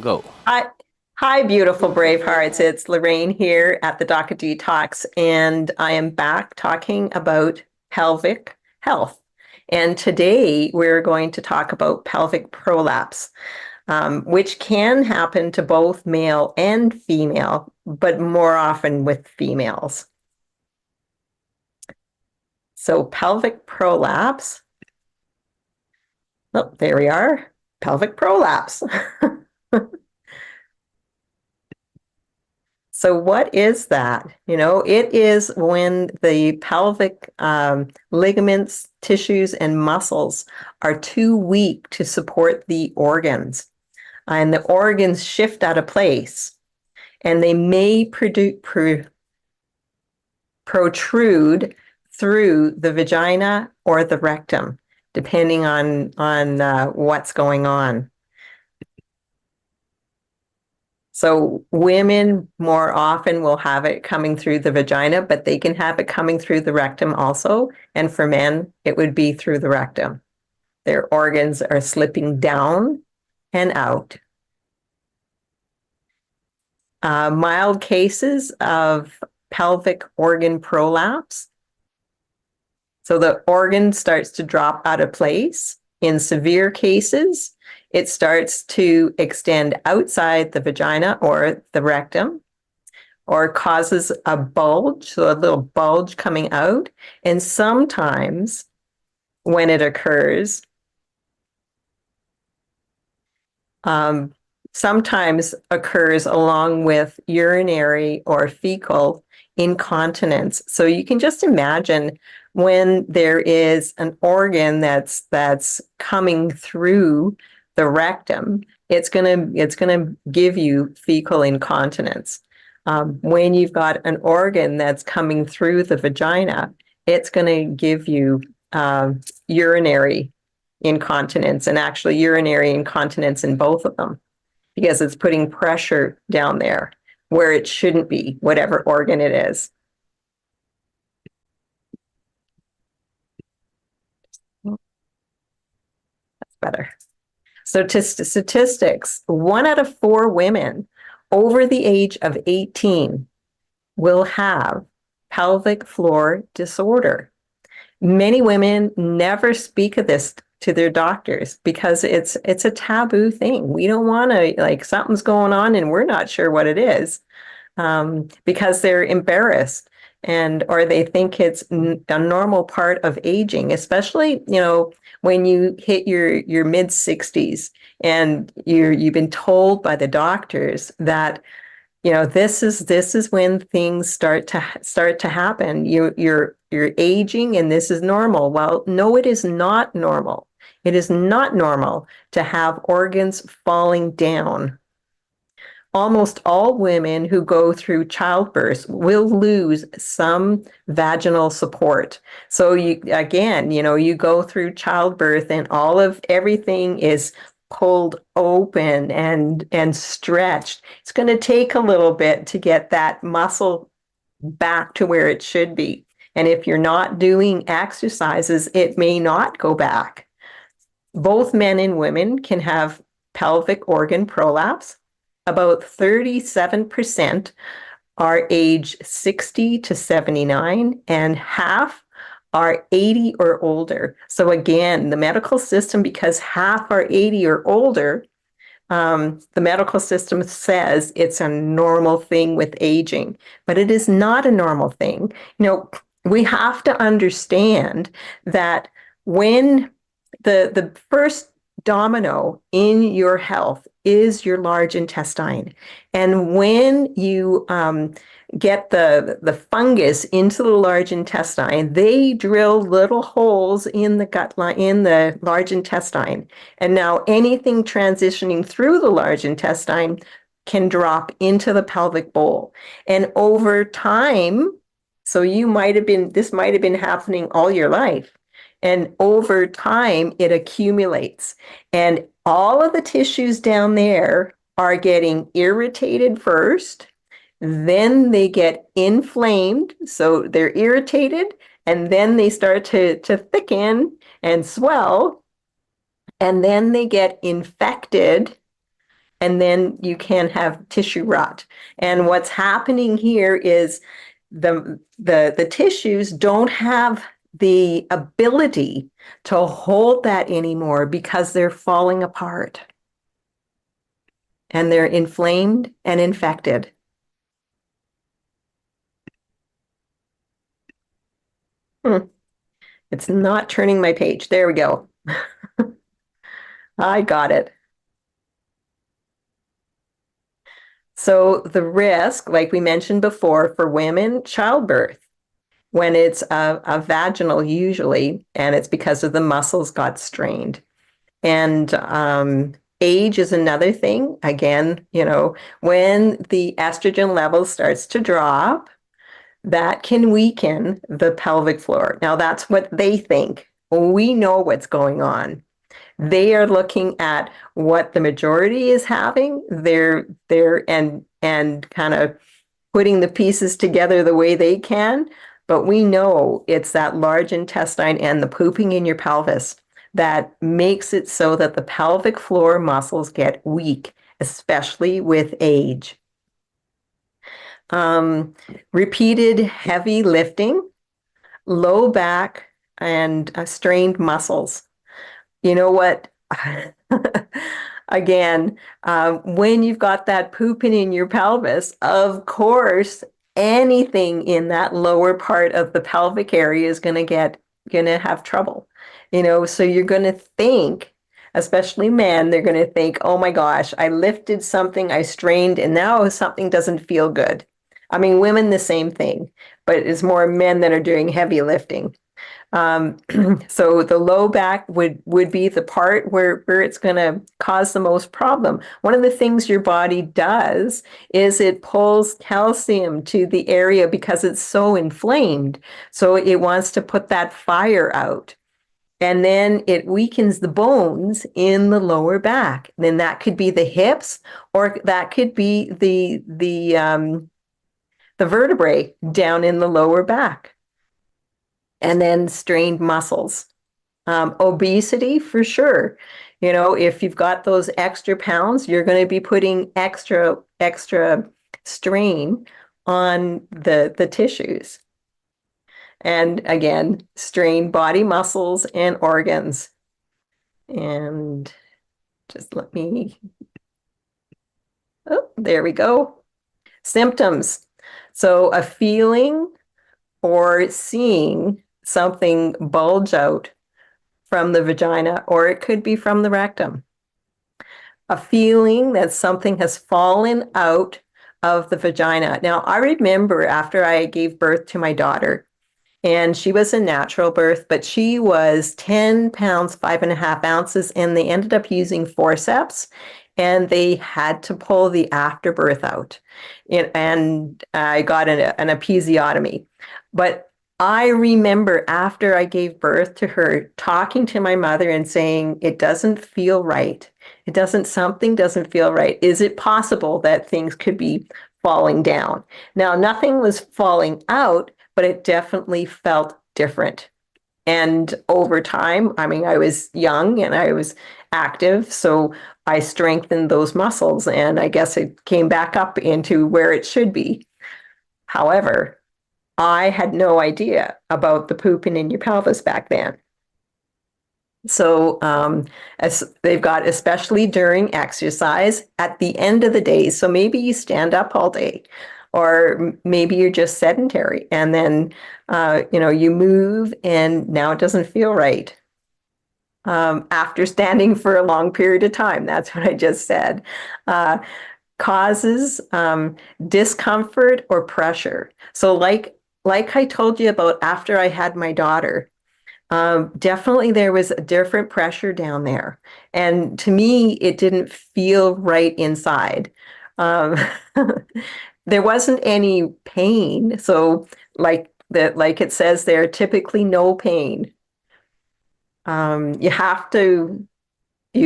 Go. Hi, beautiful brave hearts. It's Lorraine here at the Doc Detox, and I am back talking about pelvic health. And today we're going to talk about pelvic prolapse, which can happen to both male and female, but more often with females. So, pelvic prolapse. Oh, there we are. Pelvic prolapse. So what is that? It is when the pelvic ligaments, tissues, and muscles are too weak to support the organs. And the organs shift out of place, and they may protrude through the vagina or the rectum, depending on what's going on. So women more often will have it coming through the vagina, but they can have it coming through the rectum also. And for men, it would be through the rectum. Their organs are slipping down and out. Mild cases of pelvic organ prolapse. So the organ starts to drop out of place. In severe cases, it starts to extend outside the vagina or the rectum, or causes a bulge, so a little bulge coming out. And sometimes when it occurs, sometimes occurs along with urinary or fecal incontinence. So you can just imagine when there is an organ that's coming through the rectum, it's gonna give you fecal incontinence. When you've got an organ that's coming through the vagina, it's going to give you urinary incontinence, and actually urinary incontinence in both of them, because it's putting pressure down there where it shouldn't be, whatever organ it is. That's better. So to statistics, 1 out of 4 women over the age of 18 will have pelvic floor disorder. Many women never speak of this to their doctors because it's a taboo thing. We don't want to, like, something's going on and we're not sure what it is, because they're embarrassed, and or they think it's a normal part of aging, especially when you hit your mid 60s and you've been told by the doctors that this is when things start to happen. You're aging and this is normal. Well, no, it is not normal. It is not normal to have organs falling down. Almost all women who go through childbirth will lose some vaginal support. So you go through childbirth and everything is pulled open and stretched. It's going to take a little bit to get that muscle back to where it should be. And if you're not doing exercises, it may not go back. Both men and women can have pelvic organ prolapse. About 37% are age 60 to 79, and half are 80 or older. So again, the medical system, because half are 80 or older, the medical system says it's a normal thing with aging, but it is not a normal thing. We have to understand that when the first domino in your health is your large intestine. And when you get the fungus into the large intestine, they drill little holes in the gut line, in the large intestine. And now anything transitioning through the large intestine can drop into the pelvic bowl. And over time, so this might have been happening all your life. And over time, it accumulates. And all of the tissues down there are getting irritated first, then they get inflamed. So they're irritated, and then they start to thicken and swell. and then they get infected, and then you can have tissue rot. And what's happening here is the tissues don't have the ability to hold that anymore because they're falling apart and they're inflamed and infected. It's not turning my page. There we go. I got it. So the risk, like we mentioned before, for women, childbirth, when it's a vaginal usually, and it's because of the muscles got strained. And age is another thing. Again, when the estrogen level starts to drop, that can weaken the pelvic floor. Now, that's what they think. We know what's going on. They are looking at what the majority is having. They're and kind of putting the pieces together the way they can. But we know it's that large intestine and the pooping in your pelvis that makes it so that the pelvic floor muscles get weak, especially with age. Repeated heavy lifting, low back, and strained muscles. You know what? Again, when you've got that pooping in your pelvis, of course, anything in that lower part of the pelvic area is going to have trouble. So you're going to think, especially men, they're going to think, oh my gosh, I lifted something, I strained, and now something doesn't feel good. I mean, women, the same thing, but it's more men that are doing heavy lifting. So the low back would be the part where it's going to cause the most problem. One of the things your body does is it pulls calcium to the area because it's so inflamed. So it wants to put that fire out. And then it weakens the bones in the lower back. Then that could be the hips, or that could be the vertebrae down in the lower back. And then strained muscles. Obesity, for sure. If you've got those extra pounds, you're going to be putting extra strain on the tissues. And again, strained body muscles and organs. And just let me, oh, there we go. Symptoms. So a feeling or seeing something bulge out from the vagina, or it could be from the rectum. A feeling that something has fallen out of the vagina. Now, I remember after I gave birth to my daughter, and she was a natural birth, but she was 10 pounds, 5.5 ounces, and they ended up using forceps, and they had to pull the afterbirth out. And I got an episiotomy. But I remember after I gave birth to her, talking to my mother and saying, it doesn't feel right. Something doesn't feel right. Is it possible that things could be falling down? Now, nothing was falling out, but it definitely felt different. And over time, I mean, I was young and I was active, so I strengthened those muscles, and I guess it came back up into where it should be. However, I had no idea about the pooping in your pelvis back then. So as they've got, especially during exercise, at the end of the day, so maybe you stand up all day, or maybe you're just sedentary, and then you move and now it doesn't feel right. After standing for a long period of time, that's what I just said. Causes discomfort or pressure. So like I told you about after I had my daughter, definitely there was a different pressure down there. And to me, it didn't feel right inside. Um, there wasn't any pain. So like it says there, typically no pain. You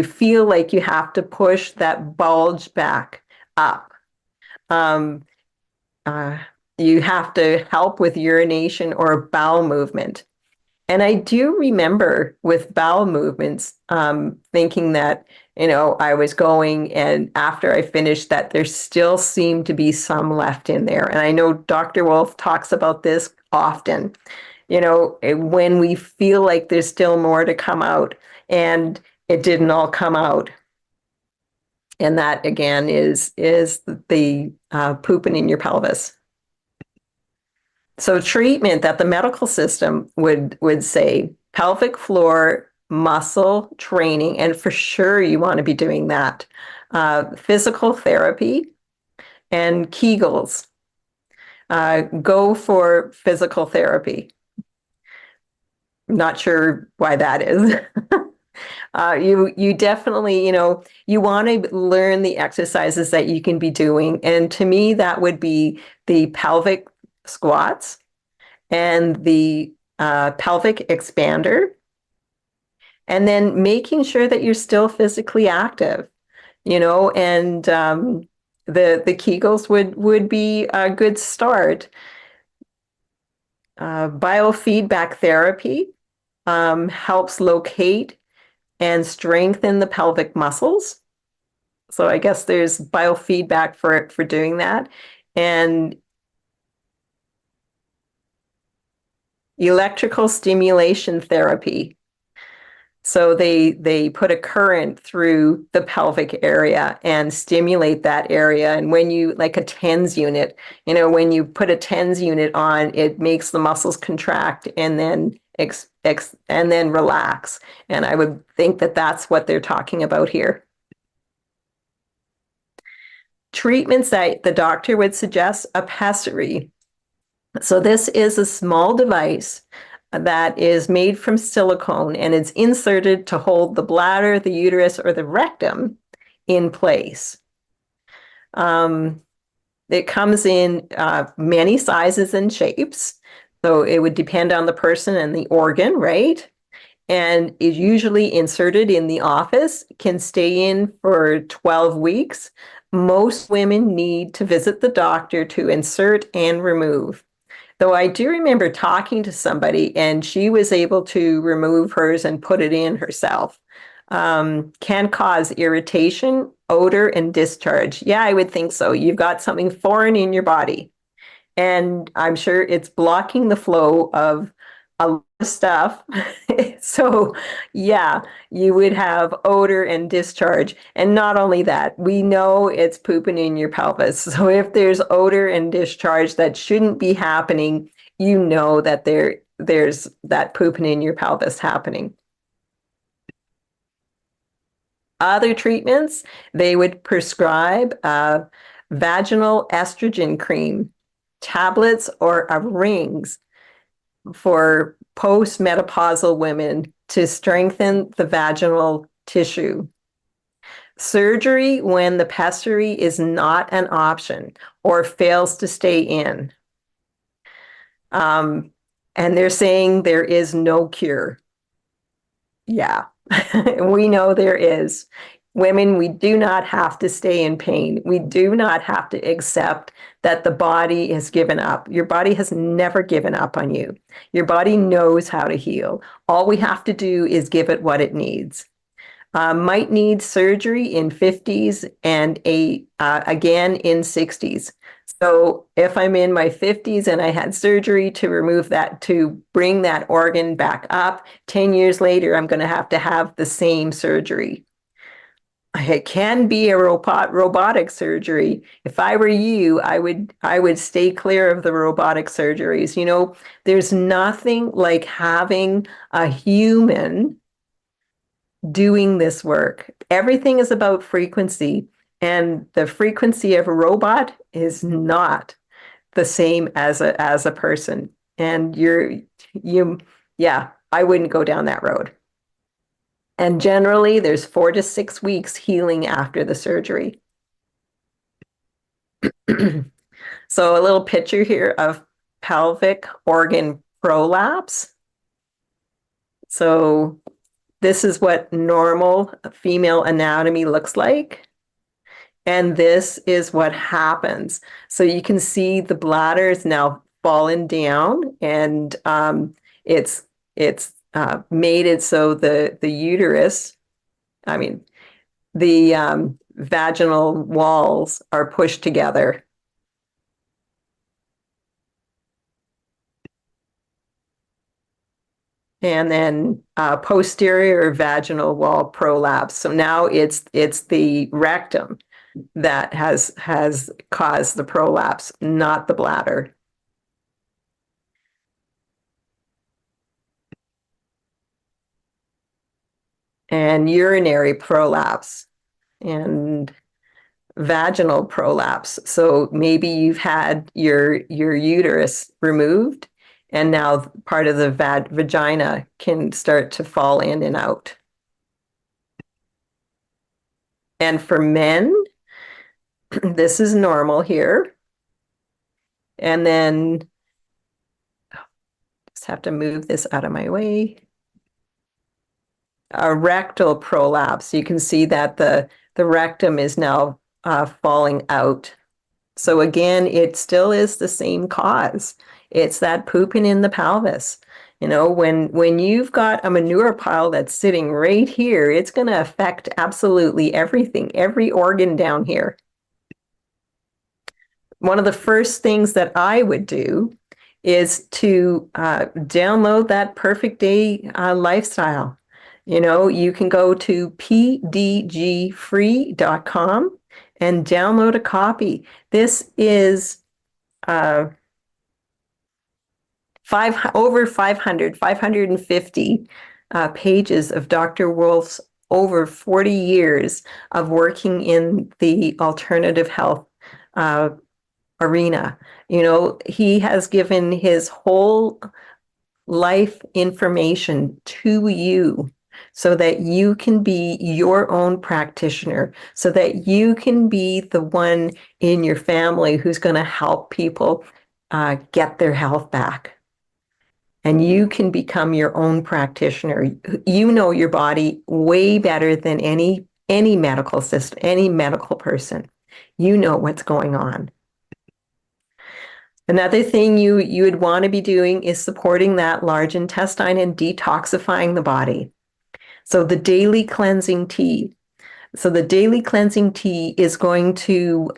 feel like you have to push that bulge back up. Um, uh, you have to help with urination or bowel movement. And I do remember with bowel movements, thinking that, I was going, and after I finished that, there still seemed to be some left in there. And I know Dr. Wolf talks about this often, when we feel like there's still more to come out and it didn't all come out. And that again is the pooping in your pelvis. So treatment that the medical system would say pelvic floor muscle training, and for sure you want to be doing that. Physical therapy and Kegels. Go for physical therapy. I'm not sure why that is. You definitely, you want to learn the exercises that you can be doing. And to me, that would be the pelvic squats and the pelvic expander. And then making sure that you're still physically active, and the Kegels would be a good start. Biofeedback therapy helps locate and strengthen the pelvic muscles. So I guess there's biofeedback for doing that. And electrical stimulation therapy. So they put a current through the pelvic area and stimulate that area. And when you, like a TENS unit, when you put a TENS unit on, it makes the muscles contract and then and then relax. And I would think that that's what they're talking about here. Treatments that the doctor would suggest: a pessary. So this is a small device that is made from silicone, and it's inserted to hold the bladder, the uterus, or the rectum in place. It comes in many sizes and shapes. So it would depend on the person and the organ, right? And is usually inserted in the office, can stay in for 12 weeks. Most women need to visit the doctor to insert and remove. Though I do remember talking to somebody and she was able to remove hers and put it in herself. Can cause irritation, odor, and discharge. Yeah, I would think so. You've got something foreign in your body. And I'm sure it's blocking the flow of a lot of stuff. So, yeah, you would have odor and discharge. And not only that, we know it's pooping in your pelvis. So, if there's odor and discharge that shouldn't be happening, you know that there's that pooping in your pelvis happening. Other treatments, they would prescribe vaginal estrogen cream, tablets, or rings for postmenopausal women to strengthen the vaginal tissue. Surgery when the pessary is not an option or fails to stay in. And they're saying there is no cure. Yeah, we know there is. Women, we do not have to stay in pain. We do not have to accept that the body has given up. Your body has never given up on you. Your body knows how to heal. All we have to do is give it what it needs. Might need surgery in 50s and again in 60s. So if I'm in my 50s and I had surgery to remove that, to bring that organ back up, 10 years later, I'm going to have the same surgery. It can be a robotic surgery. If I were you, I would stay clear of the robotic surgeries. There's nothing like having a human doing this work. Everything is about frequency, and the frequency of a robot is not the same as a person. And yeah, I wouldn't go down that road. And generally, there's 4 to 6 weeks healing after the surgery. So a little picture here of pelvic organ prolapse. So this is what normal female anatomy looks like. And this is what happens. So you can see the bladder is now fallen down, and it's It's made it so the uterus, I mean, the vaginal walls are pushed together. And then posterior vaginal wall prolapse. So now it's the rectum that has caused the prolapse, not the bladder. And urinary prolapse and vaginal prolapse. So maybe you've had your uterus removed, and now part of the vagina can start to fall in and out. And for men, this is normal here. And then just have to move this out of my way. A rectal prolapse. You can see that the rectum is now falling out. So again, it still is the same cause. It's that pooping in the pelvis. You know, when you've got a manure pile that's sitting right here, it's going to affect absolutely everything, every organ down here. One of the first things that I would do is to download that Perfect Day lifestyle. You know, you can go to pdgfree.com and download a copy. This is over 550 pages of Dr. Wolf's over 40 years of working in the alternative health arena. You know, he has given his whole life information to you so that you can be your own practitioner, so that you can be the one in your family who's going to help people get their health back. And you can become your own practitioner. You know your body way better than any medical system, any medical person. You know what's going on. Another thing you would want to be doing is supporting that large intestine and detoxifying the body. So the daily cleansing tea. So the daily cleansing tea is going to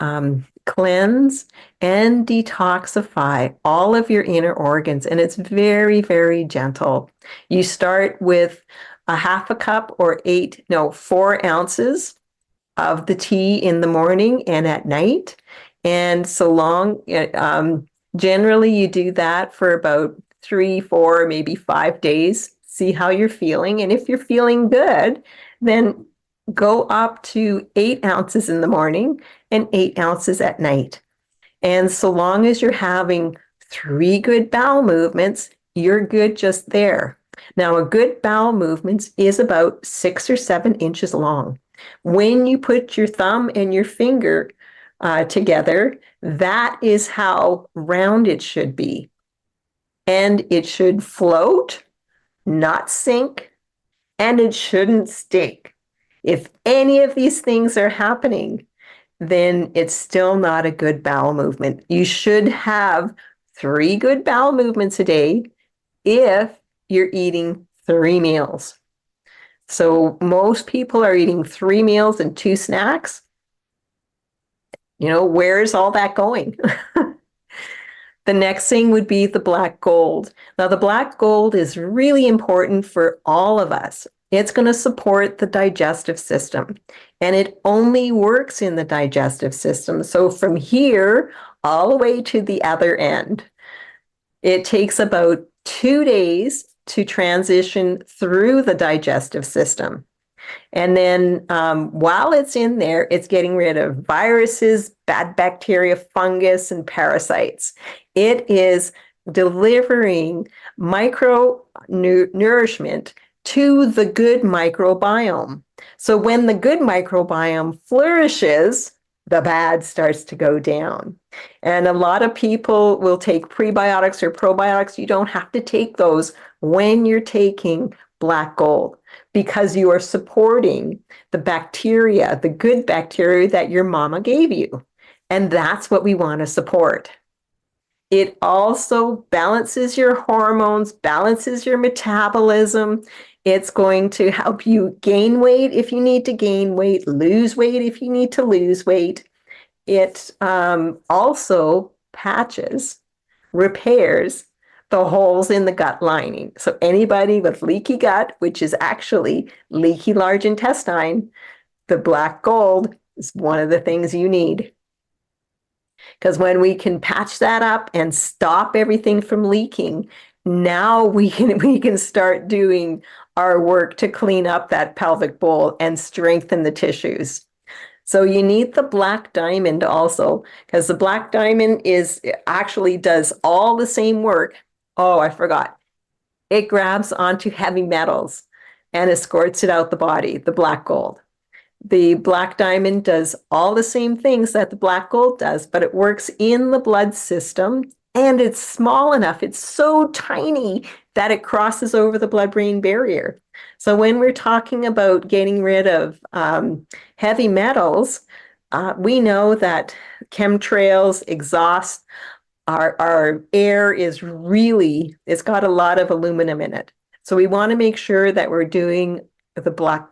cleanse and detoxify all of your inner organs. And it's very, very gentle. You start with a half a cup or 4 ounces of the tea in the morning and at night. And so long, generally you do that for about 3, 4, maybe 5 days. See how you're feeling. And if you're feeling good, then go up to 8 ounces in the morning and 8 ounces at night. And so long as you're having 3 good bowel movements, you're good just there. Now, a good bowel movement is about 6 or 7 inches long. When you put your thumb and your finger together, that is how round it should be. And it should float, not sink, and it shouldn't stink. If any of these things are happening, then it's still not a good bowel movement. You should have 3 good bowel movements a day if you're eating 3 meals. So most people are eating 3 meals and 2 snacks. You know, where's all that going? The next thing would be the black gold. Now, the black gold is really important for all of us. It's going to support the digestive system, and it only works in the digestive system. So from here all the way to the other end, it takes about 2 days to transition through the digestive system. And then while it's in there, it's getting rid of viruses, bad bacteria, fungus, and parasites. It is delivering micro nourishment to the good microbiome. So when the good microbiome flourishes, the bad starts to go down. And a lot of people will take prebiotics or probiotics. You don't have to take those when you're taking black gold, because you are supporting the bacteria, the good bacteria that your mama gave you. And that's what we want to support. It also balances your hormones, balances your metabolism. It's going to help you gain weight if you need to gain weight, lose weight if you need to lose weight. It also patches, repairs the holes in the gut lining. So anybody with leaky gut, which is actually leaky large intestine, the black gold is one of the things you need. Because when we can patch that up and stop everything from leaking, now we can start doing our work to clean up that pelvic bowl and strengthen the tissues. So you need the black diamond also, because the black diamond actually does all the same work. Oh, I forgot. It grabs onto heavy metals and escorts it out the body, the black gold. The black diamond does all the same things that the black gold does, but it works in the blood system, and it's small enough. It's so tiny that it crosses over the blood-brain barrier. So when we're talking about getting rid of heavy metals, we know that chemtrails, exhaust, our air it's got a lot of aluminum in it. So we want to make sure that we're doing the black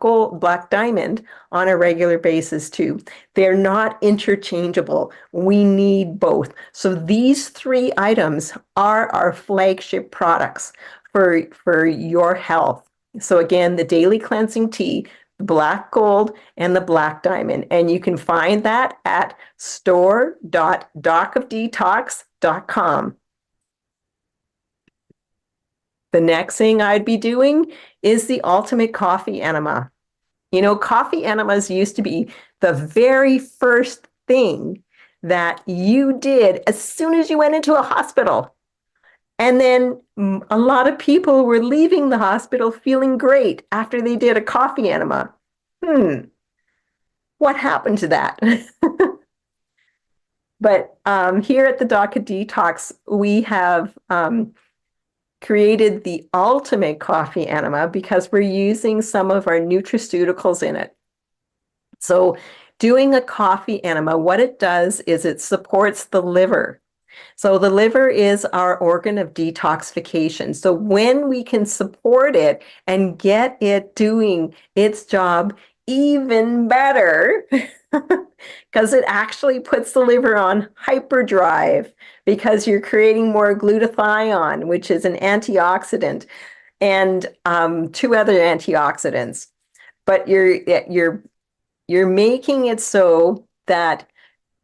diamond on a regular basis too. They're not interchangeable. We need both. So these three items are our flagship products for your health. So again, the daily cleansing tea, the black gold, and the black diamond. And you can find that at store.docofdetox.com. The next thing I'd be doing is the ultimate coffee enema. You know, coffee enemas used to be the very first thing that you did as soon as you went into a hospital. And then a lot of people were leaving the hospital feeling great after they did a coffee enema. What happened to that? But here at the Doc of Detox, we have created the ultimate coffee enema because we're using some of our nutraceuticals in it. So doing a coffee enema, what it does is it supports the liver. So the liver is our organ of detoxification. So when we can support it and get it doing its job even better, because it actually puts the liver on hyperdrive because you're creating more glutathione, which is an antioxidant, and two other antioxidants. But you're making it so that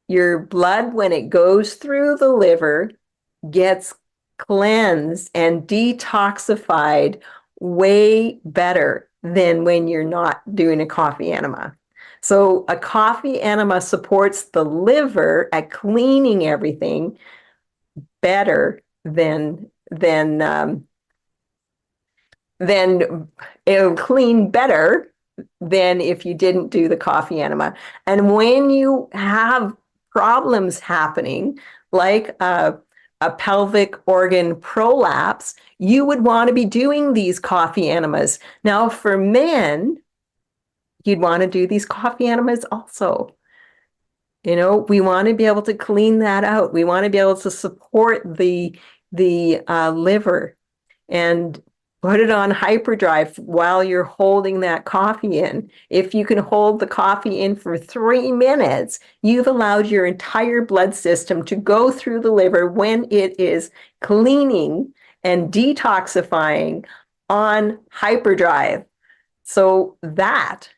your blood, when it goes through the liver, gets cleansed and detoxified way better than when you're not doing a coffee enema. So a coffee enema supports the liver at cleaning everything better than it'll clean better than if you didn't do the coffee enema. And when you have problems happening, like a pelvic organ prolapse, you would want to be doing these coffee enemas. Now, for men, you'd want to do these coffee enemas also. You know, we want to be able to clean that out. We want to be able to support the liver and put it on hyperdrive while you're holding that coffee in. If you can hold the coffee in for 3 minutes, you've allowed your entire blood system to go through the liver when it is cleaning and detoxifying on hyperdrive. So that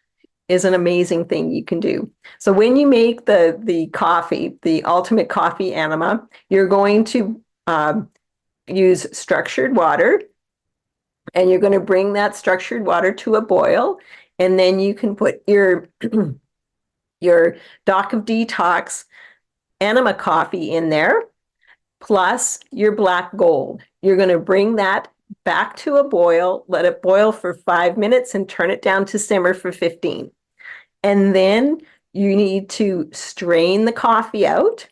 is an amazing thing you can do. So when you make the coffee, the ultimate coffee enema, you're going to use structured water, and you're going to bring that structured water to a boil, and then you can put your Doc of Detox enema coffee in there, plus your black gold. You're going to bring that back to a boil, let it boil for 5 minutes, and turn it down to simmer for 15. And then you need to strain the coffee out.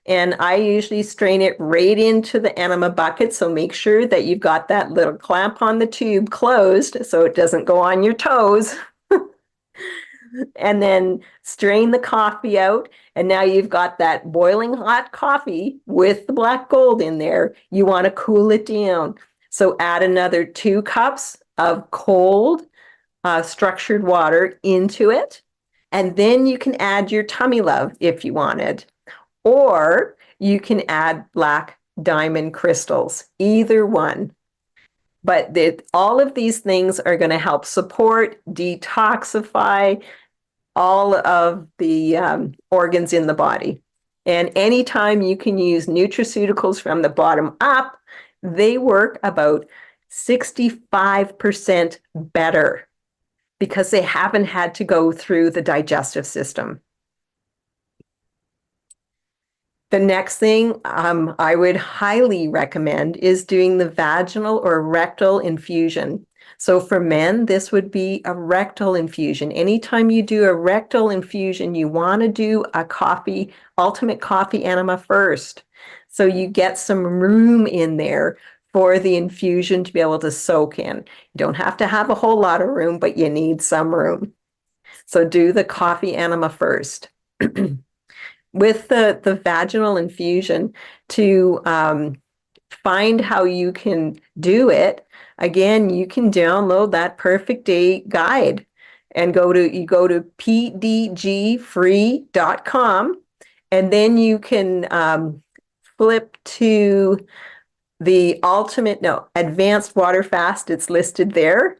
And I usually strain it right into the enema bucket. So make sure that you've got that little clamp on the tube closed so it doesn't go on your toes. and then strain the coffee out. And now you've got that boiling hot coffee with the black gold in there. You want to cool it down. So add another 2 cups of cold structured water into it. And then you can add your tummy love if you wanted. Or you can add black diamond crystals, either one. But all of these things are going to help support, detoxify all of the organs in the body. And anytime you can use nutraceuticals from the bottom up, they work about 65% better because they haven't had to go through the digestive system. The next thing I would highly recommend is doing the vaginal or rectal infusion. So for men, this would be a rectal infusion. Anytime you do a rectal infusion, you want to do a ultimate coffee enema first. So you get some room in there for the infusion to be able to soak in. You don't have to have a whole lot of room, but you need some room. So do the coffee enema first. With the vaginal infusion, to find how you can do it, again, you can download that perfect day guide and go to pdgfree.com, and then you can flip to the advanced water fast. It's listed there.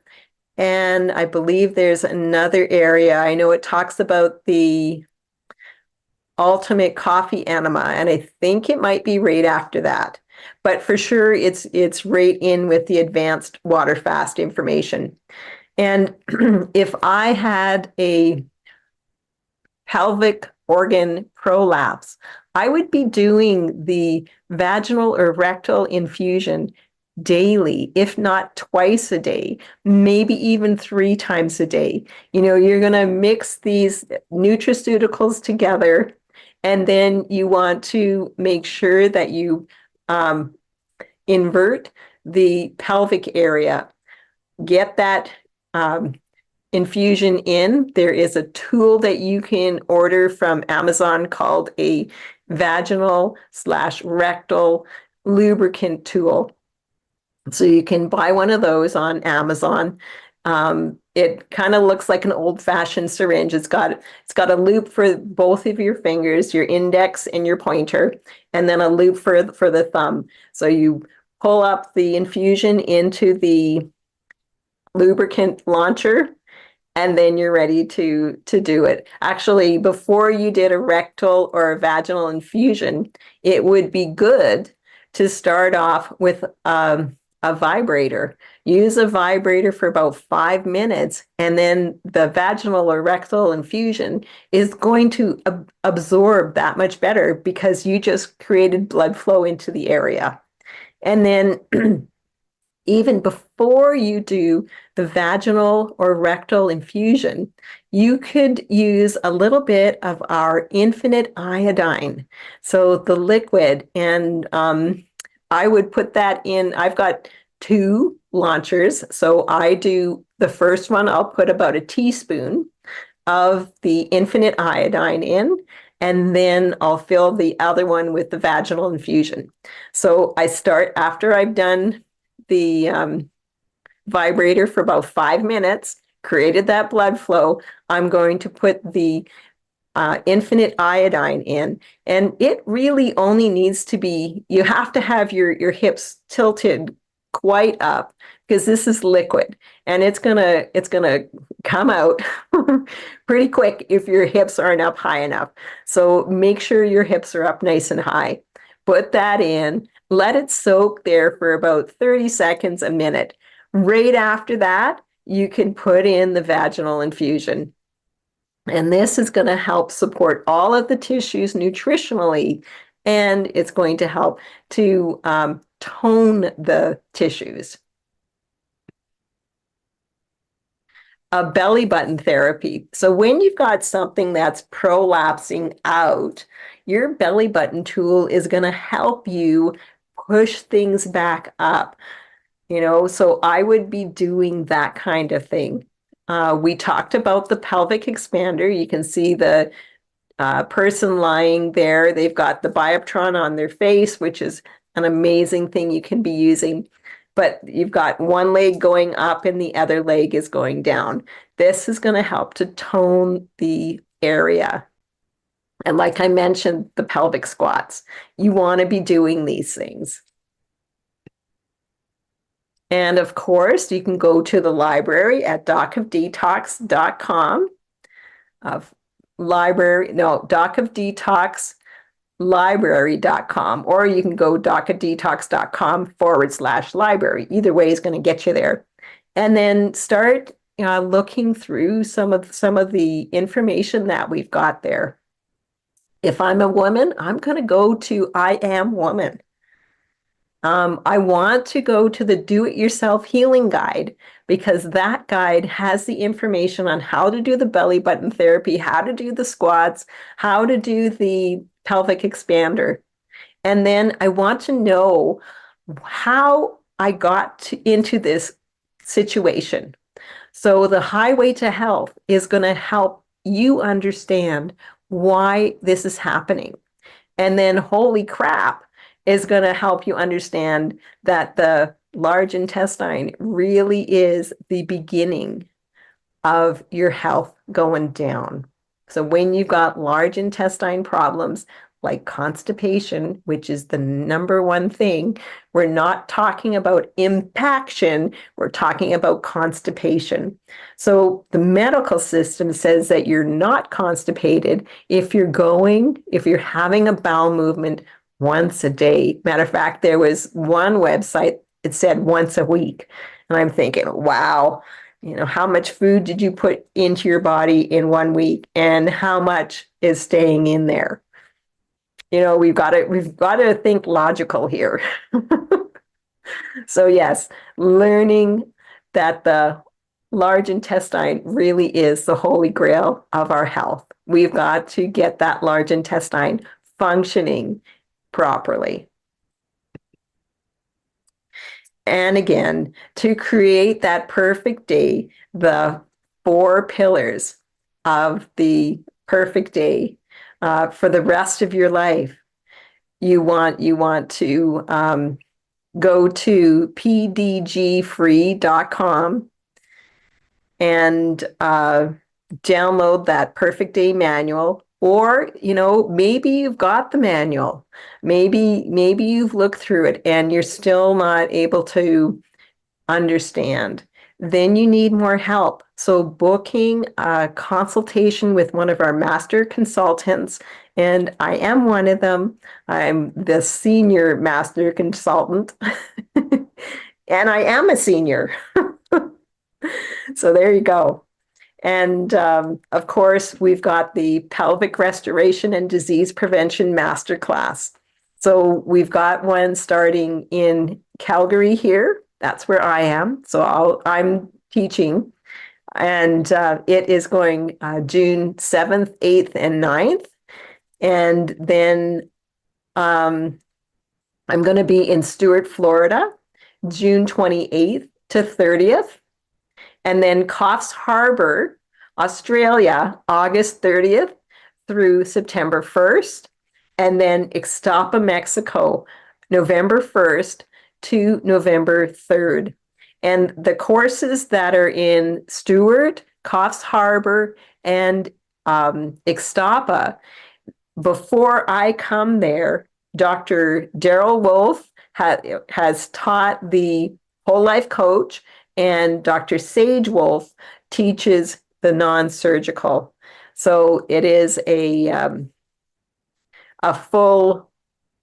And I believe there's another area. I know it talks about the ultimate coffee enema, and I think it might be right after that. But for sure, it's right in with the advanced water fast information. And if I had a pelvic organ prolapse, I would be doing the vaginal or rectal infusion daily, if not twice a day, maybe even 3 times a day. You're going to mix these nutraceuticals together, and then you want to make sure that you invert the pelvic area. Get that infusion in. There is a tool that you can order from Amazon called a vaginal/rectal lubricant tool. So you can buy one of those on Amazon. It kind of looks like an old-fashioned syringe. It's got a loop for both of your fingers, your index and your pointer, and then a loop for the thumb. So you pull up the infusion into the lubricant launcher, and then you're ready to do it. Actually, before you did a rectal or a vaginal infusion, it would be good to start off with a vibrator. Use a vibrator for about 5 minutes, and then the vaginal or rectal infusion is going to absorb that much better because you just created blood flow into the area. And then even before you do the vaginal or rectal infusion, you could use a little bit of our infinite iodine. So the liquid, and I would put that in. I've got 2 launchers. So I do the first one, I'll put about a teaspoon of the infinite iodine in, and then I'll fill the other one with the vaginal infusion. So I start after I've done the vibrator for about 5 minutes, created that blood flow. I'm going to put the infinite iodine in, and it really only needs to be, you have to have your hips tilted quite up because this is liquid, and it's gonna come out pretty quick if your hips aren't up high enough. So make sure your hips are up nice and high. Put that in, let it soak there for about 30 seconds, a minute. Right after that, you can put in the vaginal infusion. And this is going to help support all of the tissues nutritionally, and it's going to help to tone the tissues. A belly button therapy. So when you've got something that's prolapsing out, your belly button tool is going to help you push things back up. So I would be doing that kind of thing. We talked about the pelvic expander. You can see the person lying there. They've got the Bioptron on their face, which is an amazing thing you can be using. But you've got one leg going up and the other leg is going down. This is going to help to tone the area. And like I mentioned, the pelvic squats. You want to be doing these things. And of course, you can go to the library at docofdetox.com. docofdetoxlibrary.com, or you can go docofdetox.com/library. Either way is going to get you there. And then start looking through some of the information that we've got there. If I'm a woman, I'm going to go to I Am Woman. I want to go to the Do-It-Yourself Healing Guide, because that guide has the information on how to do the belly button therapy, how to do the squats, how to do the pelvic expander. And then I want to know how I got into this situation. So the Highway to Health is going to help you understand why this is happening. And then Holy Crap is going to help you understand that the large intestine really is the beginning of your health going down. So when you've got large intestine problems like constipation, which is the number one thing, we're not talking about impaction, we're talking about constipation. So the medical system says that you're not constipated if you're having a bowel movement once a day. Matter of fact, there was one website, it said once a week. And I'm thinking, wow, how much food did you put into your body in 1 week, and how much is staying in there? We've got to think logical here. So yes, learning that the large intestine really is the holy grail of our health. We've got to get that large intestine functioning properly. And again, to create that perfect day, the 4 pillars of the perfect day for the rest of your life, you want to go to pdgfree.com and download that perfect day manual. Or, maybe you've got the manual. Maybe you've looked through it and you're still not able to understand. Then you need more help. So booking a consultation with one of our master consultants, and I am one of them. I'm the senior master consultant, and I am a senior. So there you go. And of course, we've got the Pelvic Restoration and Disease Prevention Masterclass. So we've got one starting in Calgary here. That's where I am. So I'm teaching. And it is going June 7th, 8th, and 9th. And then I'm going to be in Stewart, Florida, June 28th to 30th. And then Coffs Harbour, Australia, August 30th through September 1st. And then Ixtapa, Mexico, November 1st to November 3rd. And the courses that are in Stewart, Coffs Harbour, and Ixtapa, before I come there, Dr. Daryl Wolf has taught the Whole Life Coach, and Dr. Sage Wolf teaches the non-surgical. So it is a full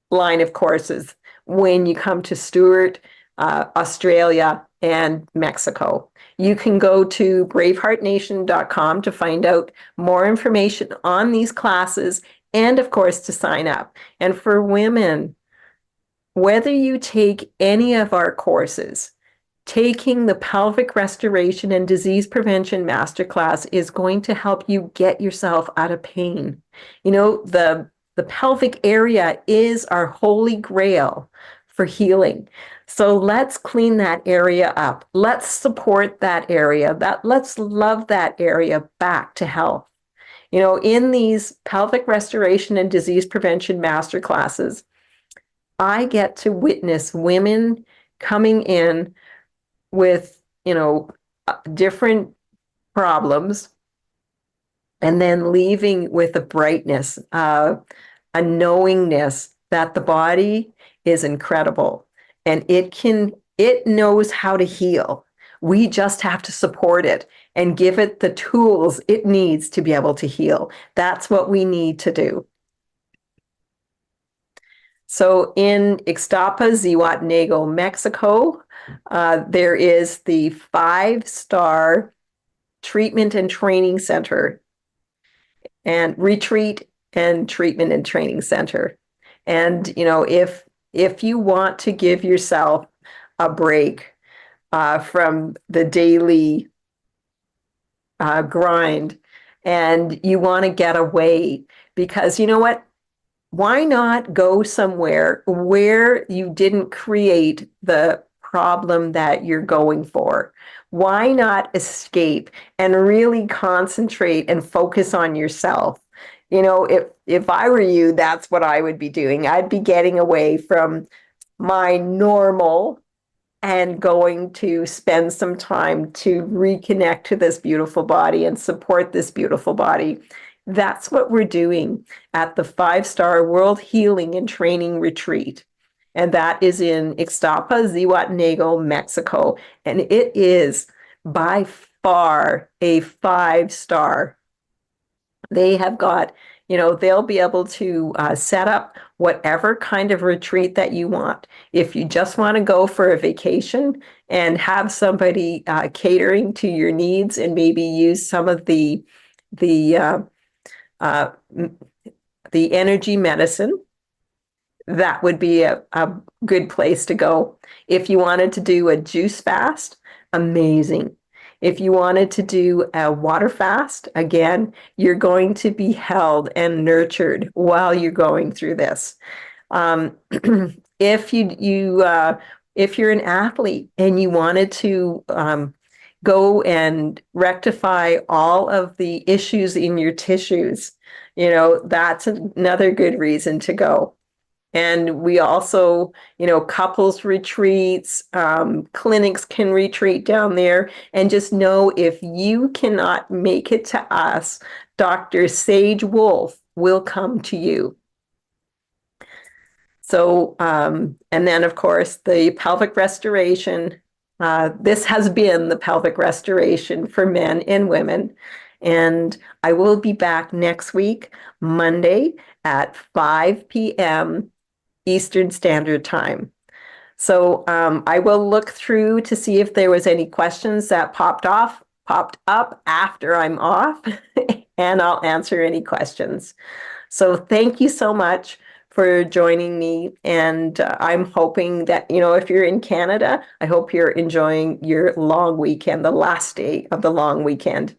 line of courses when you come to Stewart, Australia, and Mexico. You can go to braveheartnation.com to find out more information on these classes, and of course to sign up. And for women, whether you take any of our courses, taking the Pelvic Restoration and Disease Prevention Masterclass is going to help you get yourself out of pain. The pelvic area is our holy grail for healing. So let's clean that area up. Let's support that area. Let's love that area back to health. You know, in these pelvic restoration and disease prevention masterclasses, I get to witness women coming in with, different problems and then leaving with a brightness, a knowingness that the body is incredible and it knows how to heal. We just have to support it and give it the tools it needs to be able to heal. That's what we need to do. So in Ixtapa, Zihuatanejo, Mexico, there is the 5-star treatment and training center and retreat and treatment and training center. And, if you want to give yourself a break from the daily grind and you want to get away, because you know what? Why not go somewhere where you didn't create the problem that you're going for? Why not escape and really concentrate and focus on yourself? If I were you, that's what I would be doing. I'd be getting away from my normal and going to spend some time to reconnect to this beautiful body and support this beautiful body. That's what we're doing at the 5-star World Healing and Training Retreat. And that is in Ixtapa, Zihuatanejo, Mexico. And it is by far a 5-star. They have got, they'll be able to set up whatever kind of retreat that you want. If you just want to go for a vacation and have somebody catering to your needs and maybe use some of the energy medicine, that would be a good place to go. If you wanted to do a juice fast, amazing. If you wanted to do a water fast, again, you're going to be held and nurtured while you're going through this. If if you're an athlete and you wanted to go and rectify all of the issues in your tissues, that's another good reason to go. And we also, couples retreats, clinics can retreat down there. And just know, if you cannot make it to us, Dr. Sage Wolf will come to you. So, and then of course, the pelvic restoration. This has been the pelvic restoration for men and women. And I will be back next week, Monday at 5 p.m. Eastern Standard Time. So I will look through to see if there was any questions that popped up after I'm off, and I'll answer any questions. So thank you so much for joining me. And I'm hoping that, if you're in Canada, I hope you're enjoying your long weekend, the last day of the long weekend.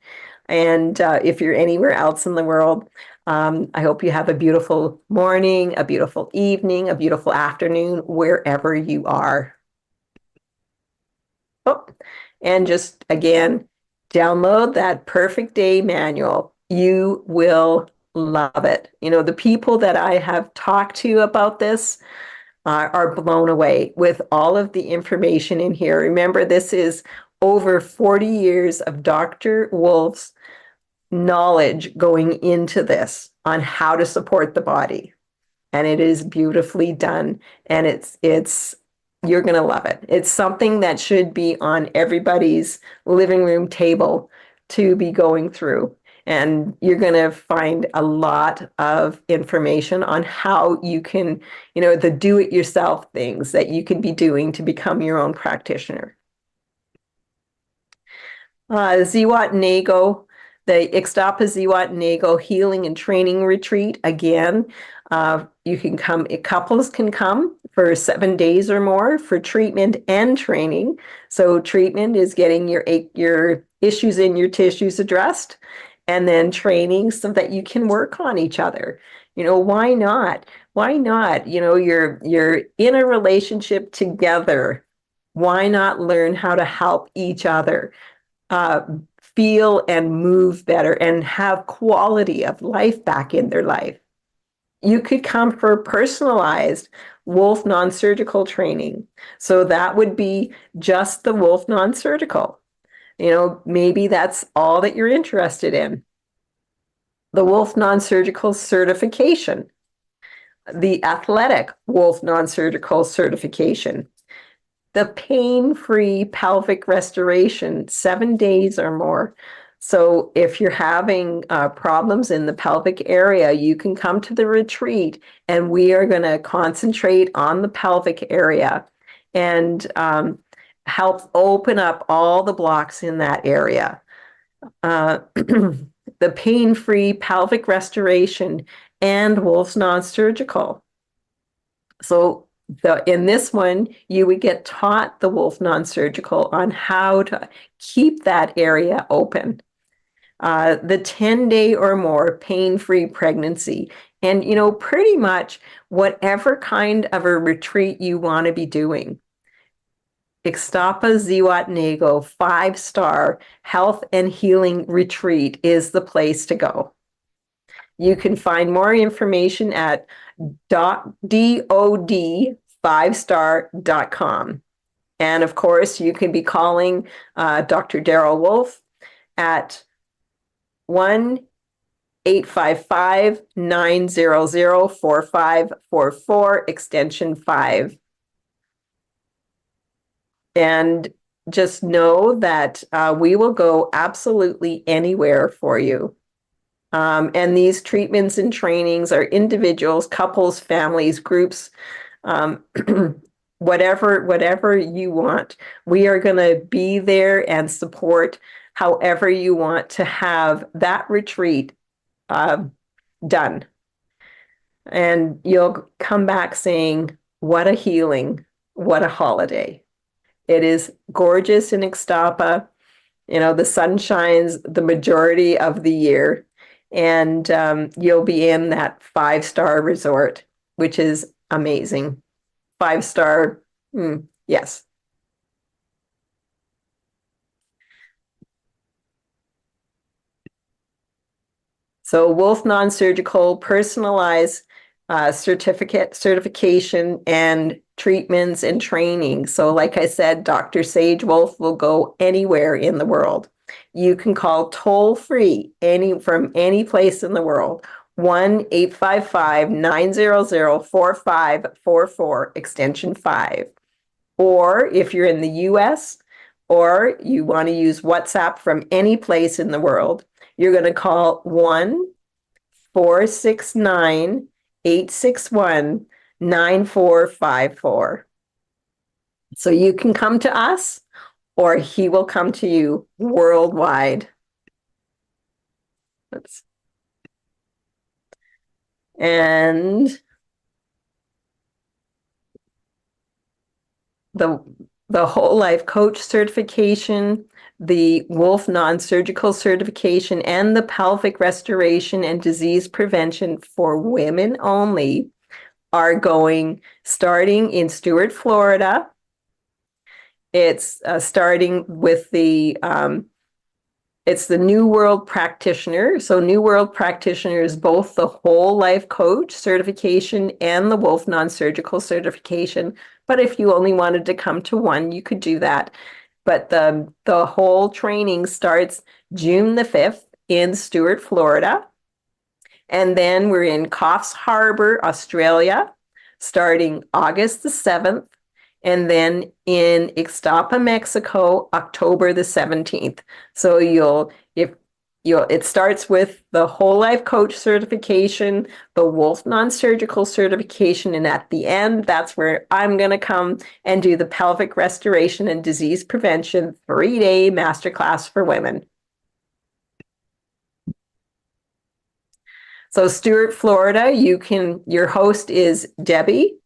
And if you're anywhere else in the world, I hope you have a beautiful morning, a beautiful evening, a beautiful afternoon, wherever you are. Oh, and just again, download that Perfect Day Manual. You will love it. The people that I have talked to about this are blown away with all of the information in here. Remember, this is over 40 years of Dr. Wolf's knowledge going into this on how to support the body. And it is beautifully done. And it's you're going to love it. It's something that should be on everybody's living room table to be going through. And you're going to find a lot of information on how you can, the do-it-yourself things that you can be doing to become your own practitioner. Zihuatanejo, the Ixtapa Zihuatanejo Healing and Training Retreat. Again, you can come, couples can come for 7 days or more for treatment and training. So treatment is getting your issues in your tissues addressed. and then training so that you can work on each other. Why not? Why not? You're in a relationship together. Why not learn how to help each other uh, feel and move better and have quality of life back in their life? You could come for personalized Wolf non-surgical training. So that would be just the Wolf non-surgical. Maybe that's all that you're interested in. The Wolf non-surgical certification, the athletic Wolf non-surgical certification, the pain-free pelvic restoration, 7 days or more. So if you're having problems in the pelvic area, you can come to the retreat, and we are going to concentrate on the pelvic area and help open up all the blocks in that area. The pain-free pelvic restoration and Wolf's non-surgical. So in this one, you would get taught the Wolf non-surgical on how to keep that area open. The 10-day or more pain-free pregnancy. And, pretty much whatever kind of a retreat you want to be doing. Ixtapa Zihuatanejo 5-star health and healing retreat is the place to go. You can find more information at dod5star.com. And of course, you can be calling Dr. Daryl Wolf at 1-855-900-4544, extension 5. And just know that we will go absolutely anywhere for you. And these treatments and trainings are individuals, couples, families, groups, whatever you want. We are going to be there and support however you want to have that retreat done. And you'll come back saying, what a healing, what a holiday. It is gorgeous in Ixtapa. The sun shines the majority of the year. And you'll be in that 5-star resort, which is amazing. 5-star, yes. So Wolf non-surgical, personalized certification and treatments and training. So like I said, Dr. Sage Wolf will go anywhere in the world. You can call toll-free from any place in the world, 1-855-900-4544, extension 5. Or if you're in the US, or you want to use WhatsApp from any place in the world, you're going to call 1-469-861-9454. So you can come to us, or he will come to you worldwide. Oops. And the whole life coach certification, the Wolf non-surgical certification, and the pelvic restoration and disease prevention for women only are starting in Stuart, Florida. It's starting with it's the New World Practitioner. So New World Practitioner is both the whole life coach certification and the Wolf non-surgical certification. But if you only wanted to come to one, you could do that. But the whole training starts June the 5th in Stuart, Florida. And then we're in Coffs Harbour, Australia, starting August the 7th. And then in Ixtapa, Mexico, October the 17th. So it starts with the whole life coach certification, the Wolf non-surgical certification, and at the end, that's where I'm going to come and do the pelvic restoration and disease prevention 3-day masterclass for women. So Stuart, Florida, your host is Debbie.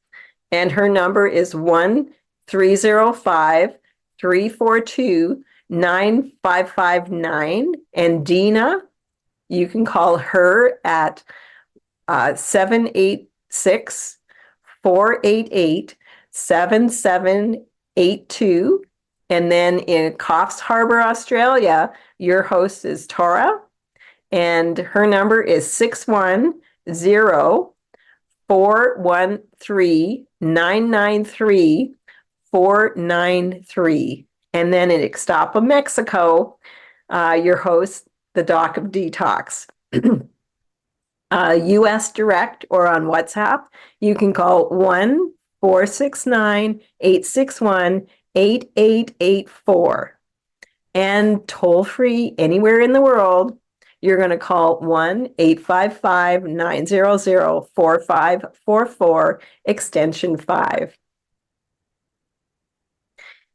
And her number is 1-305-342-9559. And Dina you can call her at 786-488-7782. And then in Coffs Harbour, Australia, your host is Tora, and her number is 610-413-993-493. And then in Ixtapa, Mexico, your host, the Doc of Detox. US direct or on WhatsApp, you can call 1-469-861-8884. And toll free anywhere in the world, you're going to call 1-855-900-4544, extension 5.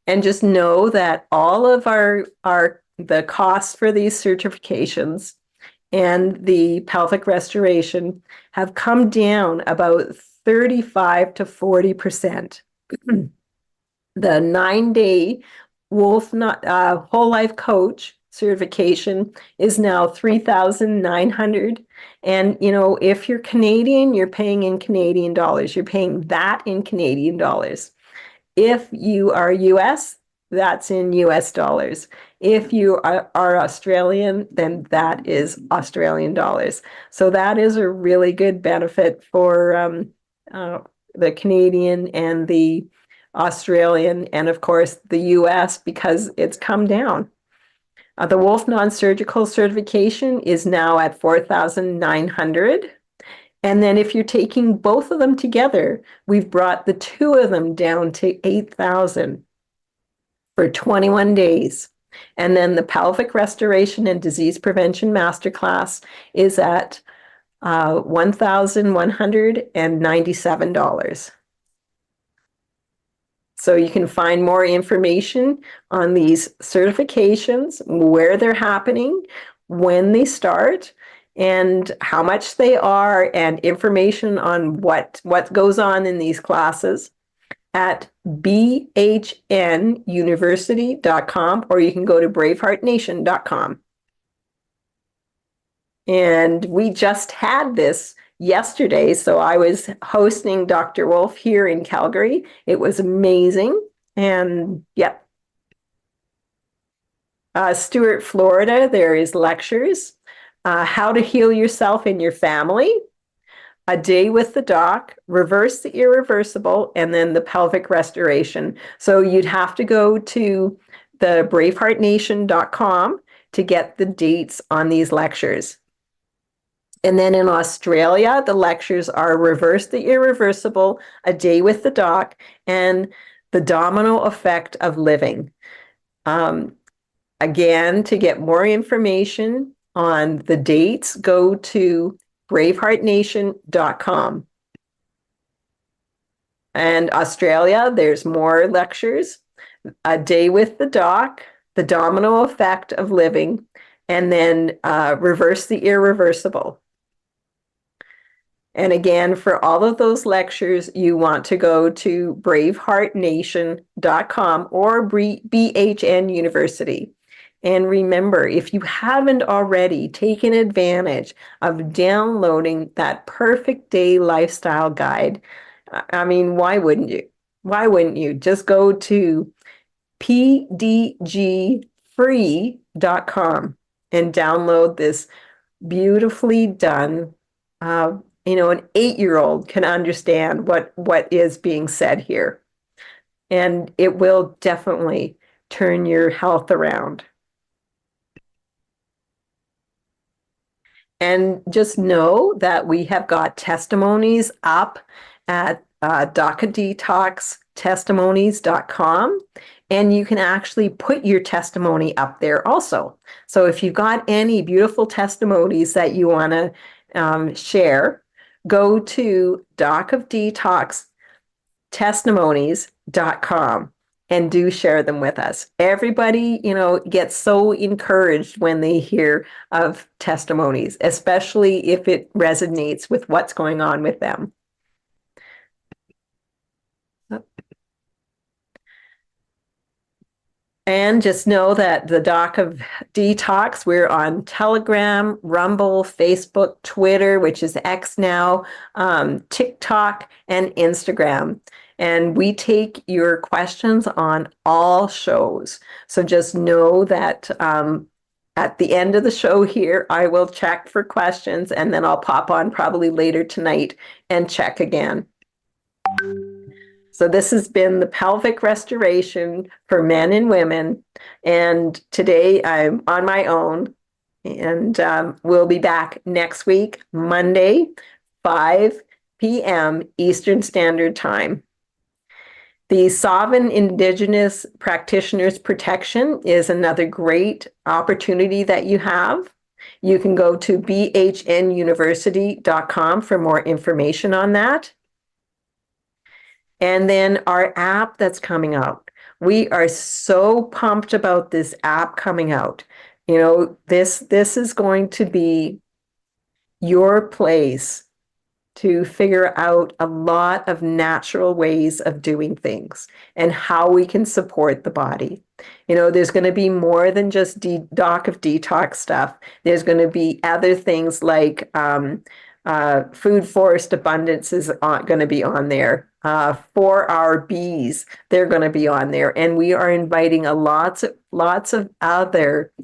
And just know that all of the costs for these certifications and the pelvic restoration have come down about 35 to 40%. The 9-day Wolf Whole Life Coach certification is now $3,900. And, if you're Canadian, you're paying in Canadian dollars. You're paying that in Canadian dollars. If you are US, that's in US dollars. If you are Australian, then that is Australian dollars. So that is a really good benefit for the Canadian and the Australian, and of course the US, because it's come down. The Wolf Non-Surgical certification is now at $4,900. And then if you're taking both of them together, we've brought the two of them down to $8,000 for 21 days. And then the Pelvic Restoration and Disease Prevention Masterclass is at $1,197. So you can find more information on these certifications, where they're happening, when they start, and how much they are, and information on what goes on in these classes at bhnuniversity.com, or you can go to braveheartnation.com. And we just had this yesterday, so I was hosting Dr. Wolf here in Calgary. It was amazing. And yep. Stuart, Florida, there is lectures. How to heal yourself and your family. A day with the doc, reverse the irreversible, and then the pelvic restoration. So you'd have to go to the braveheartnation.com to get the dates on these lectures. And then in Australia, the lectures are Reverse the Irreversible, A Day with the Doc, and The Domino Effect of Living. Again, to get more information on the dates, go to braveheartnation.com. And Australia, there's more lectures. A Day with the Doc, The Domino Effect of Living, and then Reverse the Irreversible. And again, for all of those lectures, you want to go to braveheartnation.com or BHN University. And remember, if you haven't already taken advantage of downloading that Perfect Day Lifestyle Guide, I mean, why wouldn't you? Why wouldn't you? Just go to Pdgfree.com and download this beautifully done. An 8-year-old can understand what is being said here. And it will definitely turn your health around. And just know that we have got testimonies up at docadetoxtestimonies.com. And you can actually put your testimony up there also. So if you've got any beautiful testimonies that you want to share, go to docofdetoxtestimonies.com and do share them with us. Everybody, gets so encouraged when they hear of testimonies, especially if it resonates with what's going on with them. And just know that the Doc of Detox, we're on Telegram, Rumble, Facebook, Twitter, which is X now, TikTok, and Instagram. And we take your questions on all shows. So just know that at the end of the show here, I will check for questions and then I'll pop on probably later tonight and check again. So this has been the pelvic restoration for men and women. And today I'm on my own, and we'll be back next week, Monday, 5 p.m. Eastern Standard Time. The Sovereign Indigenous Practitioners Protection is another great opportunity that you have. You can go to bhnuniversity.com for more information on that. And then our app that's coming out. We are so pumped about this app coming out. You know, this is going to be your place to figure out a lot of natural ways of doing things and how we can support the body. You know, there's going to be more than just Doc of Detox stuff. There's going to be other things like food forest abundance is going to be on there. For our bees, they're going to be on there, and we are inviting lots of other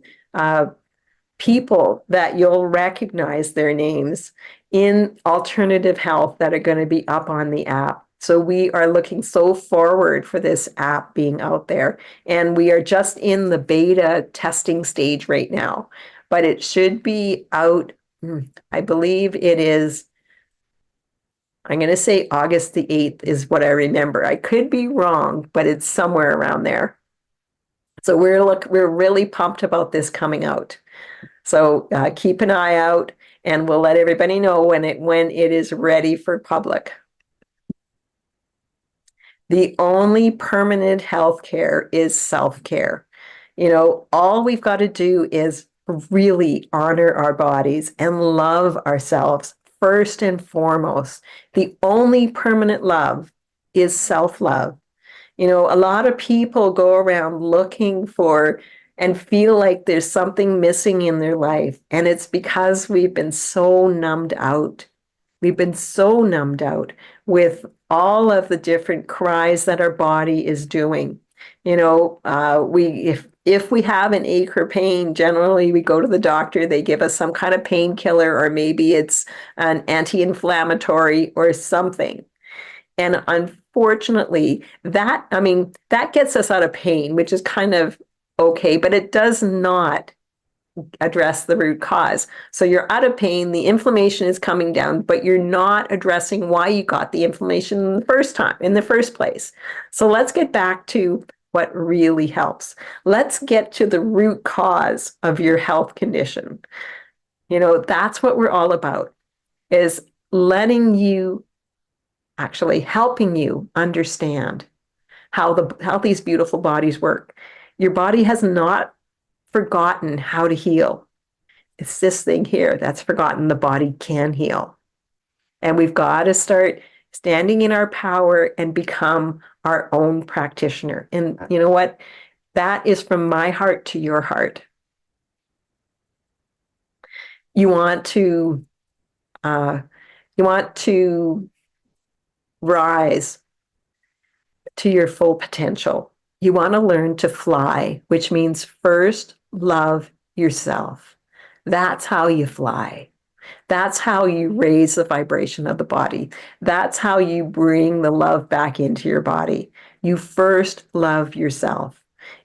people that you'll recognize their names in alternative health that are going to be up on the app. So we are looking so forward for this app being out there, and we are just in the beta testing stage right now, but it should be out. I believe it is, I'm going to say August the 8th is what I remember. I could be wrong, but it's somewhere around there. So we're really pumped about this coming out. So keep an eye out, and we'll let everybody know when it is ready for public. The only permanent health care is self-care. You know, all we've got to do is really honor our bodies and love ourselves first and foremost. The only permanent love is self-love. You know, a lot of people go around looking for and feel like there's something missing in their life. And it's because we've been so numbed out. We've been so numbed out with all of the different cries that our body is doing. You know, if we have an ache or pain, generally we go to the doctor, they give us some kind of painkiller, or maybe it's an anti-inflammatory or something. And unfortunately, that gets us out of pain, which is kind of okay, but it does not address the root cause. So you're out of pain, the inflammation is coming down, but you're not addressing why you got the inflammation in the first place. So let's get back to what really helps. Let's get to the root cause of your health condition. You know, that's what we're all about, is actually helping you understand how these beautiful bodies work. Your body has not forgotten how to heal. It's this thing here that's forgotten the body can heal. And we've got to start standing in our power and become our own practitioner. And you know what? That is from my heart to your heart. You want to rise to your full potential. You want to learn to fly, which means first love yourself. That's how you fly. That's how you raise the vibration of the body. That's how you bring the love back into your body. You first love yourself.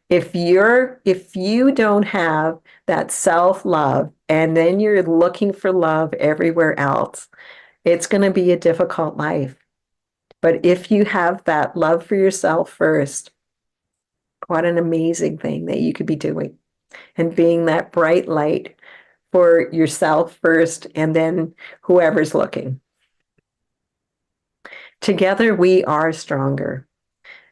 If you don't have that self-love and then you're looking for love everywhere else, it's going to be a difficult life. But if you have that love for yourself first, what an amazing thing that you could be doing, and being that bright light for yourself first and then whoever's looking. Together we are stronger.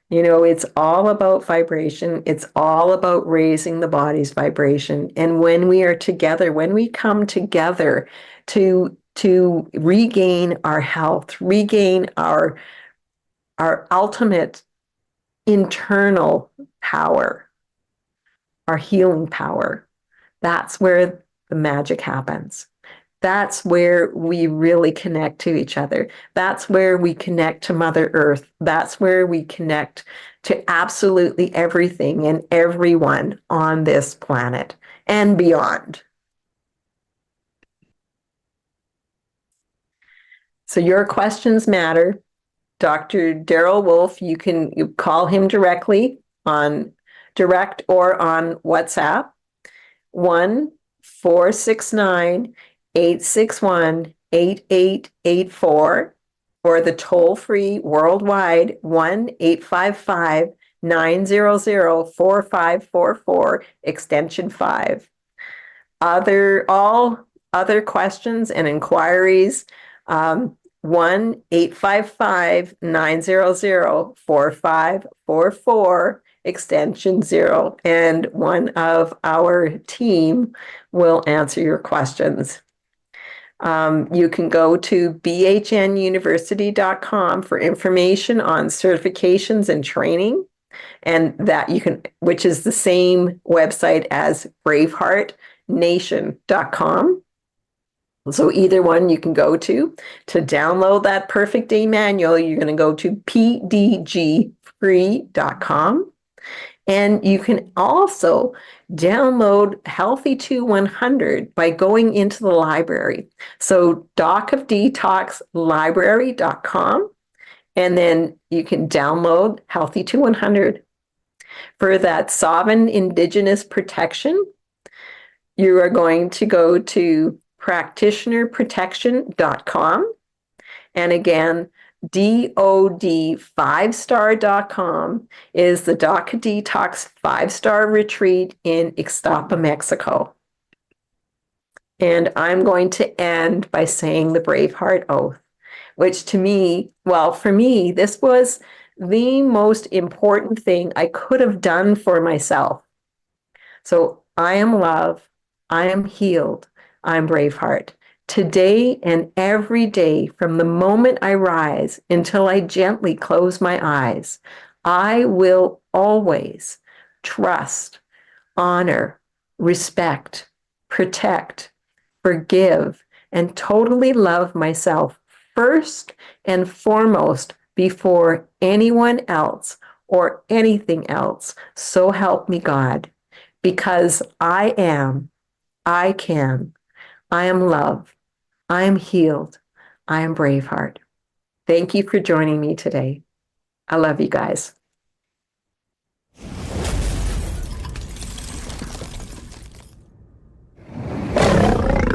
You know, it's all about vibration. It's all about raising the body's vibration. And when we are together, when we come together to regain our health, regain our ultimate internal power, our healing power. That's where the magic happens. That's where we really connect to each other. That's where we connect to Mother Earth. That's where we connect to absolutely everything and everyone on this planet and beyond. So your questions matter. Dr. Daryl Wolf, you call him directly on direct or on WhatsApp, 1-469-861-8884, or the toll-free worldwide 1-855-900-4544, extension 5. All other questions and inquiries, 1-855-900-4544, extension 0, and one of our team will answer your questions. You can go to bhnuniversity.com for information on certifications and training, and which is the same website as braveheartnation.com. So either one you can go to download that perfect day manual. You're going to go to Pdgfree.com. And you can also download Healthy to 100 by going into the library. So docofdetoxlibrary.com, and then you can download Healthy to 100. For that sovereign indigenous protection, you are going to go to practitionerprotection.com. And again, DOD5star.com is the DACA Detox 5-star retreat in Ixtapa, Mexico. And I'm going to end by saying the Braveheart Oath, which to me, for me, this was the most important thing I could have done for myself. So I am love, I am healed, I'm Braveheart. Today and every day, from the moment I rise until I gently close my eyes, I will always trust, honor, respect, protect, forgive, and totally love myself first and foremost before anyone else or anything else. So help me God, because I am, I can, I am love, I am healed, I am Braveheart. Thank you for joining me today. I love you guys.